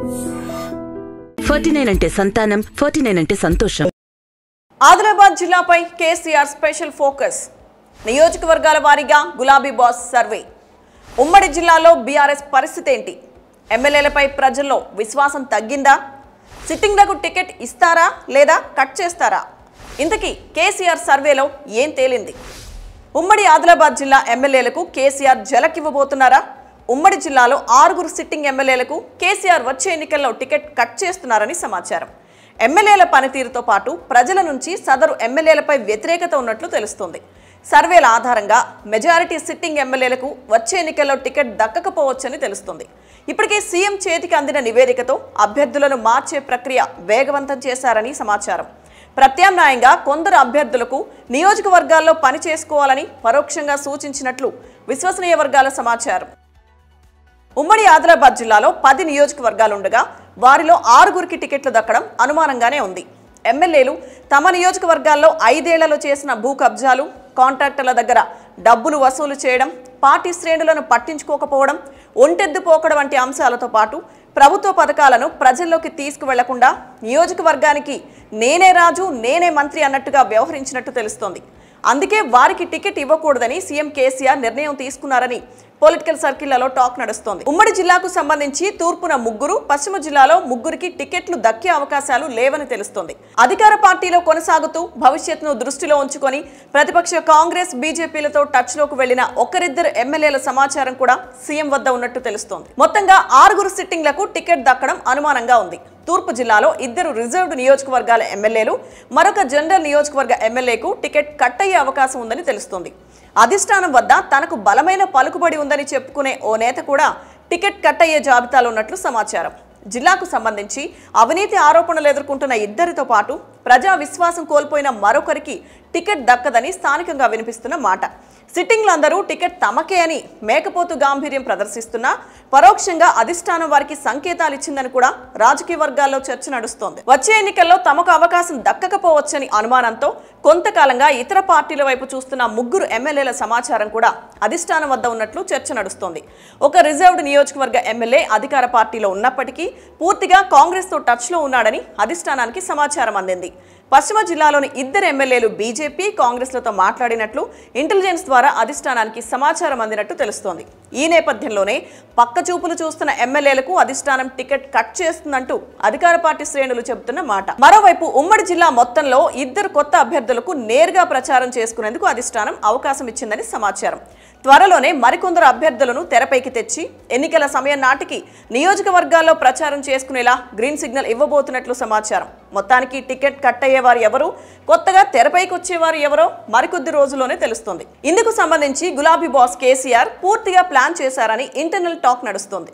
49 అంటే సంతానం, 49 అంటే సంతోషం. ఆదిలాబాద్ జిల్లాపై కేసీఆర్ స్పెషల్ ఫోకస్. నియోజకవర్గాల వారీగా గులాబీ బాస్ సర్వే. ఉమ్మడి జిల్లాలో బీఆర్ఎస్ పరిస్థితి ఏంటి? ఎమ్మెల్యేలపై ప్రజల్లో విశ్వాసం తగ్గిందా? సిట్టింగ్లకు టికెట్ ఇస్తారా లేదా కట్ చేస్తారా? ఇంతకీ కేసీఆర్ సర్వేలో ఏం తేలింది? ఉమ్మడి ఆదిలాబాద్ జిల్లా ఎమ్మెల్యేలకు కేసీఆర్ జలకివ్వబోతున్నారా? ఉమ్మడి జిల్లాలో 6 సిట్టింగ్ ఎమ్మెల్యేలకు కేసీఆర్ వచ్చే ఎన్నికల్లో టికెట్ కట్ చేస్తున్నారని సమాచారం. ఎమ్మెల్యేల పనితీరుతో పాటు ప్రజల నుంచి సదరు ఎమ్మెల్యేలపై వ్యతిరేకత ఉన్నట్లు తెలుస్తుంది. సర్వేల ఆధారంగా మెజారిటీ సిట్టింగ్ ఎమ్మెల్యేలకు వచ్చే ఎన్నికల్లో టికెట్ దక్కకపోవచ్చని తెలుస్తుంది. ఇప్పటికే సీఎం చేతికి అందిన నివేదికతో అభ్యర్థులను మార్చే ప్రక్రియ వేగవంతం చేశారని సమాచారం. ప్రత్యామ్నాయంగా కొందరు అభ్యర్థులకు నియోజకవర్గాల్లో పని చేసుకోవాలని పరోక్షంగా సూచించినట్లు విశ్వసనీయ వర్గాల సమాచారం. ఉమ్మడి ఆదిలాబాద్ జిల్లాలో 10 నియోజకవర్గాలుండగా వారిలో 6 టికెట్లు దక్కడం అనుమానంగానే ఉంది. ఎమ్మెల్యేలు తమ నియోజకవర్గాల్లో 5 ఏళ్లలో చేసిన భూ కబ్జాలు, కాంట్రాక్టర్ల దగ్గర డబ్బులు వసూలు చేయడం, పార్టీ శ్రేణులను పట్టించుకోకపోవడం, ఒంటెద్దుపోకడం వంటి అంశాలతో పాటు ప్రభుత్వ పథకాలను ప్రజల్లోకి తీసుకువెళ్లకుండా నియోజకవర్గానికి నేనే రాజు నేనే మంత్రి అన్నట్టుగా వ్యవహరించినట్టు తెలుస్తోంది. అందుకే వారికి టికెట్ ఇవ్వకూడదని సీఎం కేసీఆర్ నిర్ణయం తీసుకున్నారని పొలిటికల్ సర్కిళ్లలో టాక్ నడుస్తోంది. ఉమ్మడి జిల్లాకు సంబంధించి తూర్పున 3, పశ్చిమ జిల్లాలో 3కి టికెట్లు దక్కే అవకాశాలు లేవని తెలుస్తోంది. అధికార పార్టీలో కొనసాగుతూ భవిష్యత్తును దృష్టిలో ఉంచుకొని ప్రతిపక్ష కాంగ్రెస్, బీజేపీలతో టచ్ లోకి వెళ్లిన 1-2 ఎమ్మెల్యేల సమాచారం కూడా సీఎం వద్ద ఉన్నట్టు తెలుస్తోంది. మొత్తంగా 6 సిట్టింగ్లకు టికెట్ దక్కడం అనుమానంగా ఉంది. తూర్పు జిల్లాలో 2 రిజర్వ్డ్ నియోజకవర్గాల ఎమ్మెల్యేలు, మరొక జనరల్ నియోజకవర్గ ఎమ్మెల్యేకు టికెట్ కట్ అయ్యే అవకాశం ఉందని తెలుస్తోంది. అధిష్టానం వద్ద తనకు బలమైన పలుకుబడి ఉందని చెప్పుకునే ఓ నేత కూడా టికెట్ కట్ అయ్యే జాబితాలో ఉన్నట్లు సమాచారం. జిల్లాకు సంబంధించి అవినీతి ఆరోపణలు ఎదుర్కొంటున్న 2తో పాటు ప్రజా విశ్వాసం కోల్పోయిన మరొకరికి టికెట్ దక్కదని స్థానికంగా వినిపిస్తున్న మాట. సిట్టింగ్లందరూ టికెట్ తమకే అని మేకపోతు గాంభీర్యం ప్రదర్శిస్తున్నా పరోక్షంగా అధిష్టానం వారికి సంకేతాలు ఇచ్చిందని కూడా రాజకీయ వర్గాల్లో చర్చ నడుస్తోంది. వచ్చే ఎన్నికల్లో తమకు అవకాశం దక్కకపోవచ్చని అనుమానంతో కొంతకాలంగా ఇతర పార్టీల వైపు చూస్తున్న 3 ఎమ్మెల్యేల సమాచారం కూడా అధిష్టానం వద్ద ఉన్నట్లు చర్చ నడుస్తోంది. ఒక రిజర్వ్డ్ నియోజకవర్గ ఎమ్మెల్యే అధికార పార్టీలో ఉన్నప్పటికీ పూర్తిగా కాంగ్రెస్తో టచ్లో ఉన్నాడని అధిష్టానానికి సమాచారం అందింది. పశ్చిమ జిల్లాలోని 2 ఎమ్మెల్యేలు బీజేపీ, కాంగ్రెస్లతో మాట్లాడినట్లు ఇంటెలిజెన్స్ ద్వారా అధిష్టానానికి సమాచారం అందినట్టు తెలుస్తోంది. ఈ నేపథ్యంలోనే పక్క చూపులు చూస్తున్న ఎమ్మెల్యేలకు అధిష్టానం టికెట్ కట్ చేస్తుందంటూ అధికార పార్టీ శ్రేణులు చెబుతున్న మాట. మరోవైపు ఉమ్మడి జిల్లా మొత్తంలో 2 కొత్త అభ్యర్థులకు నేరుగా ప్రచారం చేసుకునేందుకు అధిష్టానం అవకాశం ఇచ్చిందని సమాచారం. త్వరలోనే మరికొందరు అభ్యర్థులను తెరపైకి తెచ్చి ఎన్నికల సమయం నాటికి నియోజకవర్గాల్లో ప్రచారం చేసుకునేలా గ్రీన్ సిగ్నల్ ఇవ్వబోతున్నట్లు సమాచారం. మొత్తానికి టికెట్ కట్ అయ్యేవారు ఎవరు, కొత్తగా తెరపైకి వచ్చేవారు ఎవరో మరికొద్ది రోజుల్లోనే తెలుస్తుంది. ఇందుకు సంబంధించి గులాబీ బాస్ కేసీఆర్ పూర్తిగా ప్లాన్ చేశారని ఇంటర్నల్ టాక్ నడుస్తోంది.